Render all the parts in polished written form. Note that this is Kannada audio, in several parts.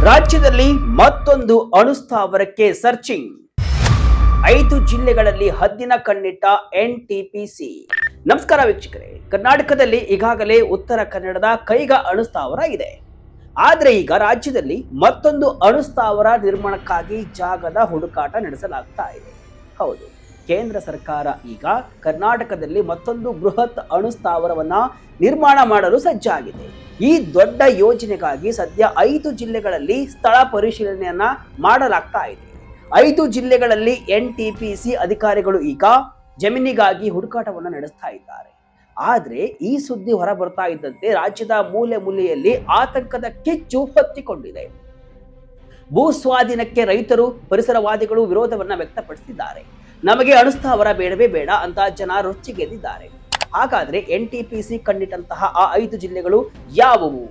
ರಾಜ್ಯದಲ್ಲಿ ಮತ್ತೊಂದು ಅಣುಸ್ಥಾವರಕ್ಕೆ ಸರ್ಚಿಂಗ್. 5 ಜಿಲ್ಲೆಗಳಲ್ಲಿ ಹದ್ದಿನ ಕಣ್ಣಿಟ್ಟ ಎನ್ಟಿಪಿಸಿ. ನಮಸ್ಕಾರ ವೀಕ್ಷಕರೇ, ಕರ್ನಾಟಕದಲ್ಲಿ ಈಗಾಗಲೇ ಉತ್ತರ ಕನ್ನಡದ ಕೈಗಾ ಅಣುಸ್ಥಾವರ ಇದೆ. ಆದ್ರೆ ಈಗ ರಾಜ್ಯದಲ್ಲಿ ಮತ್ತೊಂದು ಅಣುಸ್ಥಾವರ ನಿರ್ಮಾಣಕ್ಕಾಗಿ ಜಾಗದ ಹುಡುಕಾಟ ನಡೆಸಲಾಗ್ತಾ ಇದೆ. ಹೌದು, ಕೇಂದ್ರ ಸರ್ಕಾರ ಈಗ ಕರ್ನಾಟಕದಲ್ಲಿ ಮತ್ತೊಂದು ಬೃಹತ್ ಅಣುಸ್ಥಾವರವನ್ನ ನಿರ್ಮಾಣ ಮಾಡಲು ಸಜ್ಜಾಗಿದೆ. ಈ ದೊಡ್ಡ ಯೋಜನೆಗಾಗಿ ಸದ್ಯ 5 ಜಿಲ್ಲೆಗಳಲ್ಲಿ ಸ್ಥಳ ಪರಿಶೀಲನೆಯನ್ನ ಮಾಡಲಾಗ್ತಾ ಇದೆ. 5 ಜಿಲ್ಲೆಗಳಲ್ಲಿ ಎನ್ಟಿಪಿಸಿ ಅಧಿಕಾರಿಗಳು ಈಗ ಜಮೀನಿಗಾಗಿ ಹುಡುಕಾಟವನ್ನು ನಡೆಸ್ತಾ ಇದ್ದಾರೆ. ಆದ್ರೆ ಈ ಸುದ್ದಿ ಹೊರ ಬರ್ತಾ ಇದ್ದಂತೆ ರಾಜ್ಯದ ಮೂಲೆ ಮೂಲೆಯಲ್ಲಿ ಆತಂಕದ ಕಿಚ್ಚು ಹೊತ್ತಿಕೊಂಡಿದೆ. ಭೂ ಸ್ವಾಧೀನಕ್ಕೆ ರೈತರು, ಪರಿಸರವಾದಿಗಳು ವಿರೋಧವನ್ನ ವ್ಯಕ್ತಪಡಿಸಿದ್ದಾರೆ. ನಮಗೆ ಅಣುಸ್ಥಾವರ ಬೇಡವೇ ಬೇಡ ಅಂತ ಜನ ರೊಚ್ಚಿಗೆದ್ದಿದ್ದಾರೆ. ಹಾಗಾದ್ರೆ ಎನ್ಟಿಪಿಸಿ ಕಂಡಿಟ್ಟಂತಹ ಆ 5 ಜಿಲ್ಲೆಗಳು ಯಾವುವು?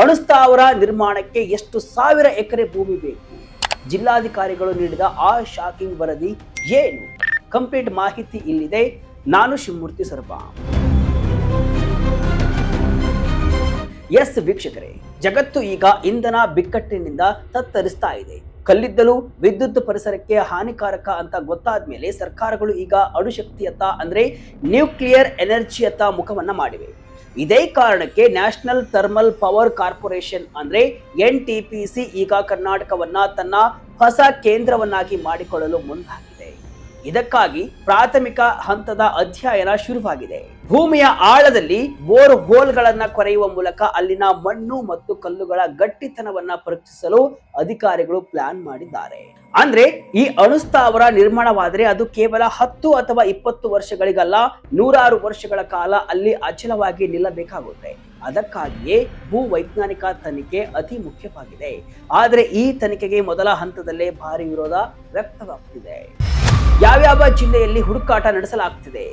ಅಣುಸ್ಥಾವರ ನಿರ್ಮಾಣಕ್ಕೆ ಎಷ್ಟು ಸಾವಿರ ಎಕರೆ ಭೂಮಿ ಬೇಕು? ಜಿಲ್ಲಾಧಿಕಾರಿಗಳು ನೀಡಿದ ಆ ಶಾಕಿಂಗ್ ವರದಿ ಏನು? ಕಂಪ್ಲೀಟ್ ಮಾಹಿತಿ ಇಲ್ಲಿದೆ. ನಾನು ಶಿವಮೂರ್ತಿ ಸರ್ಬಾ. ಎಸ್ ವೀಕ್ಷಕರೇ, ಜಗತ್ತು ಈಗ ಇಂಧನ ಬಿಕ್ಕಟ್ಟಿನಿಂದ ತತ್ತರಿಸ್ತಾ ಇದೆ. ಕಲ್ಲಿದ್ದಲು, ವಿದ್ಯುತ್ ಪರಿಸರಕ್ಕೆ ಹಾನಿಕಾರಕ ಅಂತ ಗೊತ್ತಾದ ಮೇಲೆ ಸರ್ಕಾರಗಳು ಈಗ ಅಣುಶಕ್ತಿಯತ್ತ ಅಂದ್ರೆ ನ್ಯೂಕ್ಲಿಯರ್ ಎನರ್ಜಿಯತ್ತ ಮುಖವನ್ನ ಮಾಡಿವೆ. ಇದೇ ಕಾರಣಕ್ಕೆ ನ್ಯಾಷನಲ್ ಥರ್ಮಲ್ ಪವರ್ ಕಾರ್ಪೊರೇಷನ್ ಅಂದ್ರೆ ಎನ್ಟಿಪಿಸಿ ಈಗ ಕರ್ನಾಟಕವನ್ನ ತನ್ನ ಹೊಸ ಕೇಂದ್ರವನ್ನಾಗಿ ಮಾಡಿಕೊಳ್ಳಲು ಮುಂದಾಗಿದೆ. ಇದಕ್ಕಾಗಿ ಪ್ರಾಥಮಿಕ ಹಂತದ ಅಧ್ಯಯನ ಶುರುವಾಗಿದೆ. ಭೂಮಿಯ ಆಳದಲ್ಲಿ ಬೋರ್ ಹೋಲ್ಗಳನ್ನ ಕೊರೆಯುವ ಮೂಲಕ ಅಲ್ಲಿನ ಮಣ್ಣು ಮತ್ತು ಕಲ್ಲುಗಳ ಗಟ್ಟಿತನವನ್ನ ಪರೀಕ್ಷಿಸಲು ಅಧಿಕಾರಿಗಳು ಪ್ಲಾನ್ ಮಾಡಿದ್ದಾರೆ. ಅಂದ್ರೆ ಈ ಅಣುಸ್ಥಾವರ ನಿರ್ಮಾಣವಾದರೆ ಅದು ಕೇವಲ 10 ಅಥವಾ 20 ವರ್ಷಗಳಿಗಲ್ಲ, 100 ವರ್ಷಗಳ ಕಾಲ ಅಲ್ಲಿ ಅಚಲವಾಗಿ ನಿಲ್ಲಬೇಕಾಗುತ್ತೆ. ಅದಕ್ಕಾಗಿಯೇ ಭೂ ವೈಜ್ಞಾನಿಕ ತನಿಖೆ ಅತಿ ಮುಖ್ಯವಾಗಿದೆ. ಆದರೆ ಈ ತನಿಖೆಗೆ ಮೊದಲ ಹಂತದಲ್ಲೇ ಭಾರಿ ವಿರೋಧ ವ್ಯಕ್ತವಾಗ್ತಿದೆ. ಯಾವ್ಯಾವ ಜಿಲ್ಲೆಯಲ್ಲಿ ಹುಡುಕಾಟ ನಡೆಸಲಾಗ್ತಿದೆ?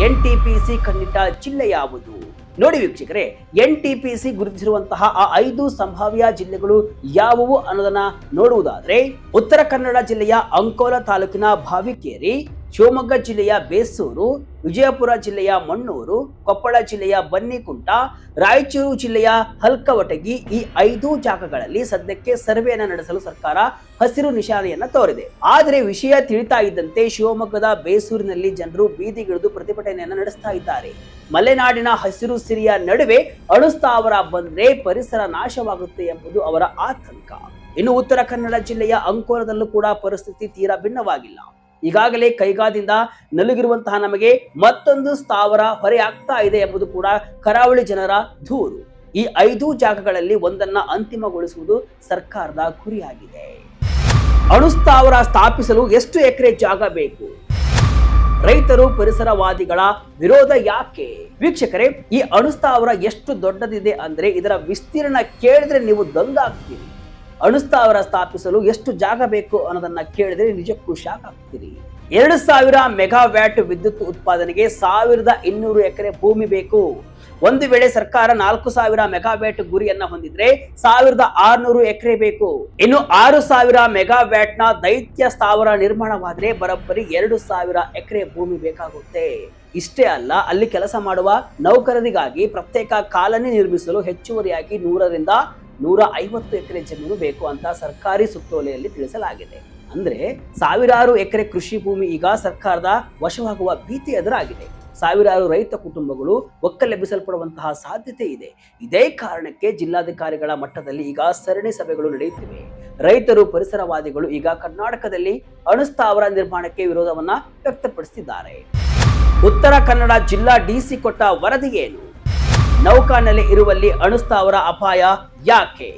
ಎನ್ಟಿಪಿಸಿ ಕಂಡಿಟ್ಟ ಜಿಲ್ಲೆ ಯಾವುದು? ನೋಡಿ ವೀಕ್ಷಕರೇ, ಎನ್ಟಿಪಿಸಿ ಗುರುತಿಸಿರುವಂತಹ ಆ 5 ಸಂಭಾವ್ಯ ಜಿಲ್ಲೆಗಳು ಯಾವುವು ಅನ್ನೋದನ್ನ ನೋಡುವುದಾದ್ರೆ, ಉತ್ತರ ಕನ್ನಡ ಜಿಲ್ಲೆಯ ಅಂಕೋಲ ತಾಲೂಕಿನ ಭಾವಿಕೇರಿ, ಶಿವಮೊಗ್ಗ ಜಿಲ್ಲೆಯ ಬೇಸೂರು, ವಿಜಯಪುರ ಜಿಲ್ಲೆಯ ಮಣ್ಣೂರು, ಕೊಪ್ಪಳ ಜಿಲ್ಲೆಯ ಬನ್ನಿಕುಂಟ, ರಾಯಚೂರು ಜಿಲ್ಲೆಯ ಹಲ್ಕವಟಗಿ. ಈ 5 ಜಾಗಗಳಲ್ಲಿ ಸದ್ಯಕ್ಕೆ ಸರ್ವೆಯನ್ನ ನಡೆಸಲು ಸರ್ಕಾರ ಹಸಿರು ನಿಶಾನೆಯನ್ನ ತೋರಿದೆ. ಆದರೆ ವಿಷಯ ತಿಳಿತಾ ಇದ್ದಂತೆ ಶಿವಮೊಗ್ಗದ ಬೇಸೂರಿನಲ್ಲಿ ಜನರು ಬೀದಿಗಿಳಿದು ಪ್ರತಿಭಟನೆಯನ್ನ ನಡೆಸ್ತಾ ಇದ್ದಾರೆ. ಮಲೆನಾಡಿನ ಹಸಿರು ಸಿರಿಯ ನಡುವೆ ಅಣುಸ್ಥಾವರ ಬಂದ್ರೆ ಪರಿಸರ ನಾಶವಾಗುತ್ತೆ ಎಂಬುದು ಅವರ ಆತಂಕ. ಇನ್ನು ಉತ್ತರ ಕನ್ನಡ ಜಿಲ್ಲೆಯ ಅಂಕೋಲದಲ್ಲೂ ಕೂಡ ಪರಿಸ್ಥಿತಿ ತೀರಾ ಭಿನ್ನವಾಗಿಲ್ಲ. ಈಗಾಗಲೇ ಕೈಗಾದಿಂದ ನಲುಗಿರುವಂತಹ ನಮಗೆ ಮತ್ತೊಂದು ಸ್ಥಾವರ ಹೊರೆಯಾಗ್ತಾ ಇದೆ ಎಂಬುದು ಕೂಡ ಕರಾವಳಿ ಜನರ ದೂರು. ಈ 5 ಜಾಗಗಳಲ್ಲಿ ಒಂದನ್ನ ಅಂತಿಮಗೊಳಿಸುವುದು ಸರ್ಕಾರದ ಗುರಿಯಾಗಿದೆ. ಅಣುಸ್ಥಾವರ ಸ್ಥಾಪಿಸಲು ಎಷ್ಟು ಎಕರೆ ಜಾಗ ಬೇಕು? ರೈತರು, ಪರಿಸರವಾದಿಗಳ ವಿರೋಧ ಯಾಕೆ? ವೀಕ್ಷಕರೇ, ಈ ಅಣುಸ್ಥಾವರ ಎಷ್ಟು ದೊಡ್ಡದಿದೆ ಅಂದ್ರೆ ಇದರ ವಿಸ್ತೀರ್ಣ ಕೇಳಿದ್ರೆ ನೀವು ದಂಗಾಗ್ತೀರಿ. ಅಣುಸ್ಥಾವರ ಸ್ಥಾಪಿಸಲು ಎಷ್ಟು ಜಾಗ ಬೇಕು ಅನ್ನೋದನ್ನ ಕೇಳಿದ್ರೆ ನಿಜಕ್ಕೂ ಶಾಕ್ ಆಗ್ತೀರಿ. 2000 ಮೆಗಾವ್ಯಾಟ್ ವಿದ್ಯುತ್ ಉತ್ಪಾದನೆಗೆ 1200 ಎಕರೆ ಭೂಮಿ ಬೇಕು. ಒಂದು ವೇಳೆ ಸರ್ಕಾರ 4000 ಮೆಗಾವ್ಯಾಟ್ ಗುರಿಯನ್ನ ಹೊಂದಿದ್ರೆ 1600 ಎಕರೆ ಬೇಕು. ಇನ್ನು 6000 ಮೆಗಾವ್ಯಾಟ್ ನ ದೈತ್ಯ ಸ್ಥಾವರ ನಿರ್ಮಾಣವಾದ್ರೆ ಬರೋಬ್ಬರಿ 2000 ಎಕರೆ ಭೂಮಿ ಬೇಕಾಗುತ್ತೆ. ಇಷ್ಟೇ ಅಲ್ಲ, ಅಲ್ಲಿ ಕೆಲಸ ಮಾಡುವ ನೌಕರರಿಗಾಗಿ ಪ್ರತ್ಯೇಕ ಕಾಲನಿ ನಿರ್ಮಿಸಲು ಹೆಚ್ಚುವರಿಯಾಗಿ 100 ರಿಂದ 150 ಎಕರೆ ಜಮೀನು ಬೇಕು ಅಂತ ಸರ್ಕಾರಿ ಸುತ್ತೋಲೆಯಲ್ಲಿ ತಿಳಿಸಲಾಗಿದೆ. ಅಂದ್ರೆ ಸಾವಿರಾರು ಎಕರೆ ಕೃಷಿ ಭೂಮಿ ಈಗ ಸರ್ಕಾರದ ವಶವಾಗುವ ಭೀತಿ ಎದುರಾಗಿದೆ. ಸಾವಿರಾರು ರೈತ ಕುಟುಂಬಗಳು ಒಕ್ಕಲೆಬ್ಬಿಸಲ್ಪಡುವಂತಹ ಸಾಧ್ಯತೆ ಇದೆ. ಇದೇ ಕಾರಣಕ್ಕೆ ಜಿಲ್ಲಾಧಿಕಾರಿಗಳ ಮಟ್ಟದಲ್ಲಿ ಈಗ ಸರಣಿ ಸಭೆಗಳು ನಡೆಯುತ್ತಿವೆ. ರೈತರು, ಪರಿಸರವಾದಿಗಳು ಈಗ ಕರ್ನಾಟಕದಲ್ಲಿ ಅಣುಸ್ಥಾವರ ನಿರ್ಮಾಣಕ್ಕೆ ವಿರೋಧವನ್ನ ವ್ಯಕ್ತಪಡಿಸಿದ್ದಾರೆ. ಉತ್ತರ ಕನ್ನಡ ಜಿಲ್ಲಾ ಡಿಸಿ ಕೊಟ್ಟ ವರದಿ ಏನು? ನೌಕಾನೆಲೆ ಇರುವಲ್ಲಿ ಅಣುಸ್ಥಾವರ ಅಪಾಯ ಯಾಕೆ?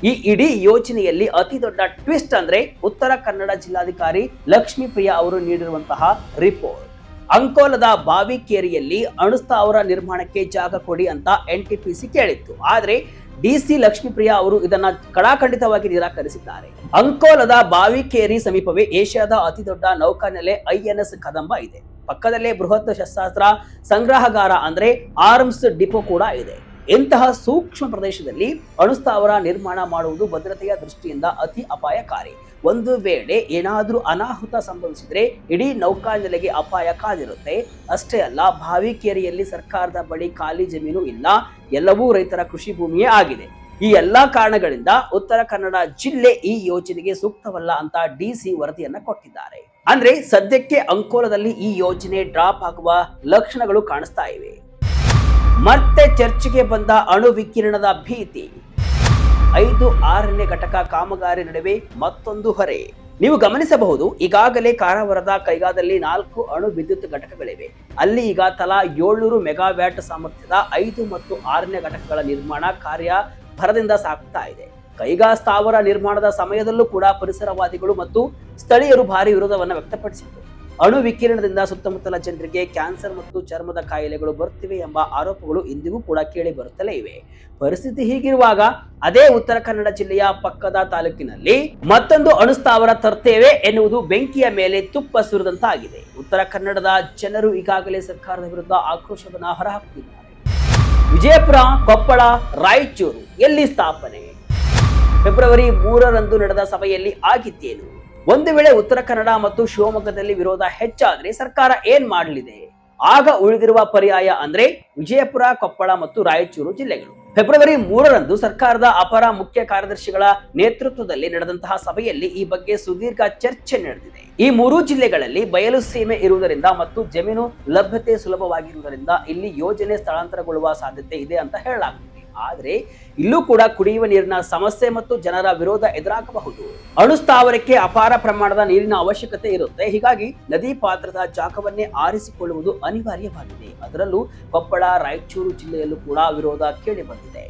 ಈ ಇಡೀ ಯೋಜನೆಯಲ್ಲಿ ಅತಿ ದೊಡ್ಡ ಟ್ವಿಸ್ಟ್ ಅಂದ್ರೆ ಉತ್ತರ ಕನ್ನಡ ಜಿಲ್ಲಾಧಿಕಾರಿ ಲಕ್ಷ್ಮೀಪ್ರಿಯಾ ಅವರು ನೀಡಿರುವಂತಹ ರಿಪೋರ್ಟ್. ಅಂಕೋಲದ ಬಾವಿಕೇರಿಯಲ್ಲಿ ಅಣುಸ್ಥಾವರ ನಿರ್ಮಾಣಕ್ಕೆ ಜಾಗ ಕೊಡಿ ಅಂತ ಎನ್ಟಿಪಿಸಿ ಕೇಳಿತ್ತು. ಆದ್ರೆ ಡಿಸಿ ಲಕ್ಷ್ಮೀಪ್ರಿಯಾ ಅವರು ಇದನ್ನ ಕಡಾಖಂಡಿತವಾಗಿ ನಿರಾಕರಿಸಿದ್ದಾರೆ. ಅಂಕೋಲದ ಬಾವಿಕೇರಿ ಸಮೀಪವೇ ಏಷ್ಯಾದ ಅತಿ ದೊಡ್ಡ ನೌಕಾನೆಲೆ INS ಕದಂಬ ಇದೆ. ಪಕ್ಕದಲ್ಲೇ ಬೃಹತ್ ಶಸ್ತ್ರಾಸ್ತ್ರ ಸಂಗ್ರಹಗಾರ ಅಂದ್ರೆ ಆರ್ಮ್ಸ್ ಡಿಪೋ ಕೂಡ ಇದೆ. ಇಂತಹ ಸೂಕ್ಷ್ಮ ಪ್ರದೇಶದಲ್ಲಿ ಅಣುಸ್ಥಾವರ ನಿರ್ಮಾಣ ಮಾಡುವುದು ಭದ್ರತೆಯ ದೃಷ್ಟಿಯಿಂದ ಅತಿ ಅಪಾಯಕಾರಿ. ಒಂದು ವೇಳೆ ಏನಾದರೂ ಅನಾಹುತ ಸಂಭವಿಸಿದ್ರೆ ಇಡೀ ನೌಕಾನೆಲೆಗೆ ಅಪಾಯ ಕಾದಿರುತ್ತೆ. ಅಷ್ಟೇ ಅಲ್ಲ, ಭಾವಿಕೇರಿಯಲ್ಲಿ ಸರ್ಕಾರದ ಬಳಿ ಖಾಲಿ ಜಮೀನು ಇಲ್ಲ, ಎಲ್ಲವೂ ರೈತರ ಕೃಷಿ ಭೂಮಿಯೇ ಆಗಿದೆ. ಈ ಎಲ್ಲಾ ಕಾರಣಗಳಿಂದ ಉತ್ತರ ಕನ್ನಡ ಜಿಲ್ಲೆ ಈ ಯೋಜನೆಗೆ ಸೂಕ್ತವಲ್ಲ ಅಂತ ಡಿಸಿ ವರದಿಯನ್ನ ಕೊಟ್ಟಿದ್ದಾರೆ. ಅಂದ್ರೆ ಸದ್ಯಕ್ಕೆ ಅಂಕೋಲದಲ್ಲಿ ಈ ಯೋಜನೆ ಡ್ರಾಪ್ ಆಗುವ ಲಕ್ಷಣಗಳು ಕಾಣಿಸ್ತಾ ಇವೆ. ಮತ್ತೆ ಚರ್ಚೆಗೆ ಬಂದ ಅಣು ವಿಕಿರಣದ ಭೀತಿ. 5-6ನೇ ಘಟಕ ಕಾಮಗಾರಿ ನಡುವೆ ಮತ್ತೊಂದು ಹೊರೆ. ನೀವು ಗಮನಿಸಬಹುದು, ಈಗಾಗಲೇ ಕಾರವಾರದ ಕೈಗಾದಲ್ಲಿ 4 ಅಣು ವಿದ್ಯುತ್ ಘಟಕಗಳಿವೆ. ಅಲ್ಲಿ ಈಗ ತಲಾ 700 ಮೆಗಾವ್ಯಾಟ್ ಸಾಮರ್ಥ್ಯದ 5 ಮತ್ತು 6ನೇ ಘಟಕಗಳ ನಿರ್ಮಾಣ ಕಾರ್ಯ ಭರದಿಂದ ಸಾಗ್ತಾ ಇದೆ. ಕೈಗಾ ಸ್ಥಾವರ ನಿರ್ಮಾಣದ ಸಮಯದಲ್ಲೂ ಕೂಡ ಪರಿಸರವಾದಿಗಳು ಮತ್ತು ಸ್ಥಳೀಯರು ಭಾರಿ ವಿರೋಧವನ್ನು ವ್ಯಕ್ತಪಡಿಸಿದರು. ಅಣು ವಿಕಿರಣದಿಂದ ಸುತ್ತಮುತ್ತಲ ಜನರಿಗೆ ಕ್ಯಾನ್ಸರ್ ಮತ್ತು ಚರ್ಮದ ಕಾಯಿಲೆಗಳು ಬರುತ್ತಿವೆ ಎಂಬ ಆರೋಪಗಳು ಇಂದಿಗೂ ಕೂಡ ಕೇಳಿ ಬರುತ್ತಲೇ ಇವೆ. ಪರಿಸ್ಥಿತಿ ಹೀಗಿರುವಾಗ ಅದೇ ಉತ್ತರ ಕನ್ನಡ ಜಿಲ್ಲೆಯ ಪಕ್ಕದ ತಾಲೂಕಿನಲ್ಲಿ ಮತ್ತೊಂದು ಅಣು ಸ್ಥಾವರ ತರ್ತೇವೆ ಎನ್ನುವುದು ಬೆಂಕಿಯ ಮೇಲೆ ತುಪ್ಪ ಸುರಿದಂತಾಗಿದೆ. ಉತ್ತರ ಕನ್ನಡದ ಜನರು ಈಗಾಗಲೇ ಸರ್ಕಾರದ ವಿರುದ್ಧ ಆಕ್ರೋಶವನ್ನ ಹೊರಹಾಕುತ್ತಿದ್ದಾರೆ. ವಿಜಯಪುರ, ಕೊಪ್ಪಳ, ರಾಯಚೂರು ಎಲ್ಲಿ ಸ್ಥಾಪನೆ? ಫೆಬ್ರವರಿ 3ರಂದು ನಡೆದ ಸಭೆಯಲ್ಲಿ ಆಗಿದ್ದೇನು? ಒಂದು ವೇಳೆ ಉತ್ತರ ಕನ್ನಡ ಮತ್ತು ಶಿವಮೊಗ್ಗದಲ್ಲಿ ವಿರೋಧ ಹೆಚ್ಚಾದ್ರೆ ಸರ್ಕಾರ ಏನ್ ಮಾಡಲಿದೆ? ಆಗ ಉಳಿದಿರುವ ಪರ್ಯಾಯ ಅಂದ್ರೆ ವಿಜಯಪುರ, ಕೊಪ್ಪಳ ಮತ್ತು ರಾಯಚೂರು ಜಿಲ್ಲೆಗಳು. ಫೆಬ್ರವರಿ 3ರಂದು ಸರ್ಕಾರದ ಅಪರ ಮುಖ್ಯ ಕಾರ್ಯದರ್ಶಿಗಳ ನೇತೃತ್ವದಲ್ಲಿ ನಡೆದಂತಹ ಸಭೆಯಲ್ಲಿ ಈ ಬಗ್ಗೆ ಸುದೀರ್ಘ ಚರ್ಚೆ ನಡೆದಿದೆ. ಈ 3 ಜಿಲ್ಲೆಗಳಲ್ಲಿ ಬಯಲು ಸೀಮೆ ಇರುವುದರಿಂದ ಮತ್ತು ಜಮೀನು ಲಭ್ಯತೆ ಸುಲಭವಾಗಿರುವುದರಿಂದ ಇಲ್ಲಿ ಯೋಜನೆ ಸ್ಥಳಾಂತರಗೊಳ್ಳುವ ಸಾಧ್ಯತೆ ಇದೆ ಅಂತ ಹೇಳಲಾಗುತ್ತದೆ. ಆದ್ರೆ ಇಲ್ಲೂ ಕೂಡ ಕುಡಿಯುವ ನೀರಿನ ಸಮಸ್ಯೆ ಮತ್ತು ಜನರ ವಿರೋಧ ಎದುರಾಗಬಹುದು. ಅಣು ಸ್ಥಾವರಕ್ಕೆ ಅಪಾರ ಪ್ರಮಾಣದ ನೀರಿನ ಅವಶ್ಯಕತೆ ಇರುತ್ತೆ. ಹೀಗಾಗಿ ನದಿ ಪಾತ್ರದ ಜಾಗವನ್ನೇ ಆರಿಸಿಕೊಳ್ಳುವುದು ಅನಿವಾರ್ಯವಾಗಿದೆ. ಅದರಲ್ಲೂ ಕೊಪ್ಪಳ, ರಾಯಚೂರು ಜಿಲ್ಲೆಯಲ್ಲೂ ಕೂಡ ವಿರೋಧ ಕೇಳಿ ಬಂದಿದೆ.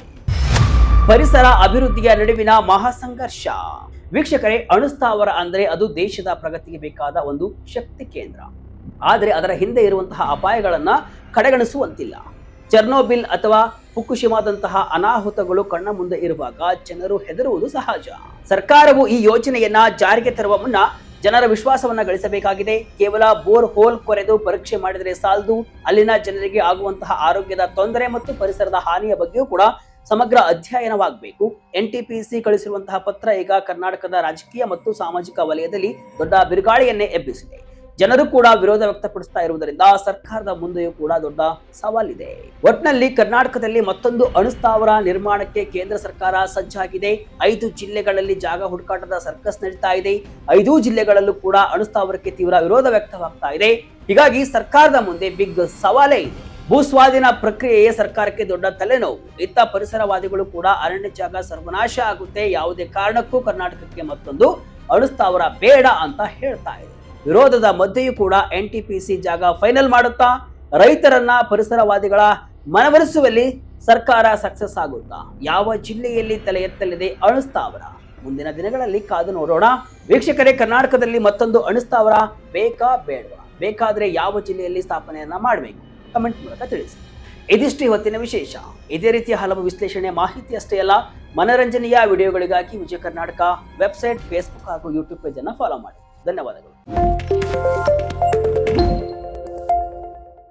ಪರಿಸರ ಅಭಿವೃದ್ಧಿಯ ನಡುವಿನ ಮಹಾಸಂಘರ್ಷ. ವೀಕ್ಷಕರೇ, ಅಣು ಸ್ಥಾವರ ಅಂದ್ರೆ ಅದು ದೇಶದ ಪ್ರಗತಿಗೆ ಬೇಕಾದ ಒಂದು ಶಕ್ತಿ ಕೇಂದ್ರ. ಆದರೆ ಅದರ ಹಿಂದೆ ಇರುವಂತಹ ಅಪಾಯಗಳನ್ನ ಕಡೆಗಣಿಸುವಂತಿಲ್ಲ. ಚೆರ್ನೋಬಿಲ್ ಅಥವಾ ಫುಕುಶಿಮಾದಂತಹ ಅನಾಹುತಗಳು ಕಣ್ಣ ಮುಂದೆ ಇರುವಾಗ ಜನರು ಹೆದರುವುದು ಸಹಜ. ಸರ್ಕಾರವು ಈ ಯೋಜನೆಯನ್ನ ಜಾರಿಗೆ ತರುವ ಮುನ್ನ ಜನರ ವಿಶ್ವಾಸವನ್ನ ಗಳಿಸಬೇಕಾಗಿದೆ. ಕೇವಲ ಬೋರ್ ಹೋಲ್ ಕೊರೆದು ಪರೀಕ್ಷೆ ಮಾಡಿದರೆ ಸಾಲದು. ಅಲ್ಲಿನ ಜನರಿಗೆ ಆಗುವಂತಹ ಆರೋಗ್ಯದ ತೊಂದರೆ ಮತ್ತು ಪರಿಸರದ ಹಾನಿಯ ಬಗ್ಗೆಯೂ ಕೂಡ ಸಮಗ್ರ ಅಧ್ಯಯನವಾಗಬೇಕು. NTPC ಕಳಿಸಿರುವಂತಹ ಪತ್ರ ಈಗ ಕರ್ನಾಟಕದ ರಾಜಕೀಯ ಮತ್ತು ಸಾಮಾಜಿಕ ವಲಯದಲ್ಲಿ ದೊಡ್ಡ ಬಿರುಗಾಳಿಯನ್ನೇ ಎಬ್ಬಿಸಿದೆ. ಜನರು ಕೂಡ ವಿರೋಧ ವ್ಯಕ್ತಪಡಿಸ್ತಾ ಇರುವುದರಿಂದ ಸರ್ಕಾರದ ಮುಂದೆಯೂ ಕೂಡ ದೊಡ್ಡ ಸವಾಲಿದೆ. ಒಟ್ನಲ್ಲಿ ಕರ್ನಾಟಕದಲ್ಲಿ ಮತ್ತೊಂದು ಅಣು ಸ್ಥಾವರ ನಿರ್ಮಾಣಕ್ಕೆ ಕೇಂದ್ರ ಸರ್ಕಾರ ಸಜ್ಜಾಗಿದೆ. 5 ಜಿಲ್ಲೆಗಳಲ್ಲಿ ಜಾಗ ಹುಡುಕಾಟದ ಸರ್ಕಸ್ ನಡೀತಾ ಇದೆ. 5 ಜಿಲ್ಲೆಗಳಲ್ಲೂ ಕೂಡ ಅಣು ಸ್ಥಾವರಕ್ಕೆ ತೀವ್ರ ವಿರೋಧ ವ್ಯಕ್ತವಾಗ್ತಾ ಇದೆ. ಹೀಗಾಗಿ ಸರ್ಕಾರದ ಮುಂದೆ ಬಿಗ್ ಸವಾಲೇ ಇದೆ. ಭೂಸ್ವಾಧೀನ ಪ್ರಕ್ರಿಯೆಯೇ ಸರ್ಕಾರಕ್ಕೆ ದೊಡ್ಡ ತಲೆನೋವು. ಇತ್ತ ಪರಿಸರವಾದಿಗಳು ಕೂಡ ಅರಣ್ಯ ಜಾಗ ಸರ್ವನಾಶ ಆಗುತ್ತೆ, ಯಾವುದೇ ಕಾರಣಕ್ಕೂ ಕರ್ನಾಟಕಕ್ಕೆ ಮತ್ತೊಂದು ಅಣು ಸ್ಥಾವರ ಬೇಡ ಅಂತ ಹೇಳ್ತಾ ಇದೆ. ವಿರೋಧದ ಮಧ್ಯೆಯೂ ಕೂಡ NTPC ಜಾಗ ಫೈನಲ್ ಮಾಡುತ್ತಾ ರೈತರನ್ನ ಪರಿಸರವಾದಿಗಳ ಮನವೊಲಿಸುವಲ್ಲಿ ಸರ್ಕಾರ ಸಕ್ಸಸ್ ಆಗುತ್ತಾ? ಯಾವ ಜಿಲ್ಲೆಯಲ್ಲಿ ತಲೆ ಎತ್ತಲಿದೆ ಅಣು ಸ್ಥಾವರ? ಮುಂದಿನ ದಿನಗಳಲ್ಲಿ ಕಾದು ನೋಡೋಣ. ವೀಕ್ಷಕರೇ, ಕರ್ನಾಟಕದಲ್ಲಿ ಮತ್ತೊಂದು ಅಣು ಸ್ಥಾವರ ಬೇಕಾ ಬೇಡವಾ? ಬೇಕಾದ್ರೆ ಯಾವ ಜಿಲ್ಲೆಯಲ್ಲಿ ಸ್ಥಾಪನೆಯನ್ನ ಮಾಡಬೇಕು? ಕಮೆಂಟ್ ಮೂಲಕ ತಿಳಿಸಿ. ಇದಿಷ್ಟು ಇವತ್ತಿನ ವಿಶೇಷ. ಇದೇ ರೀತಿಯ ಹಲವು ವಿಶ್ಲೇಷಣೆ ಮಾಹಿತಿ ಅಷ್ಟೇ ಅಲ್ಲ, ಮನರಂಜನೆಯ ವಿಡಿಯೋಗಳಿಗಾಗಿ ವಿಜಯ ಕರ್ನಾಟಕ ವೆಬ್ಸೈಟ್, ಫೇಸ್ಬುಕ್ ಹಾಗೂ ಯೂಟ್ಯೂಬ್ ಪೇಜ್ ಅನ್ನು ಫಾಲೋ ಮಾಡಿ. ಧನ್ಯವಾದಗಳು.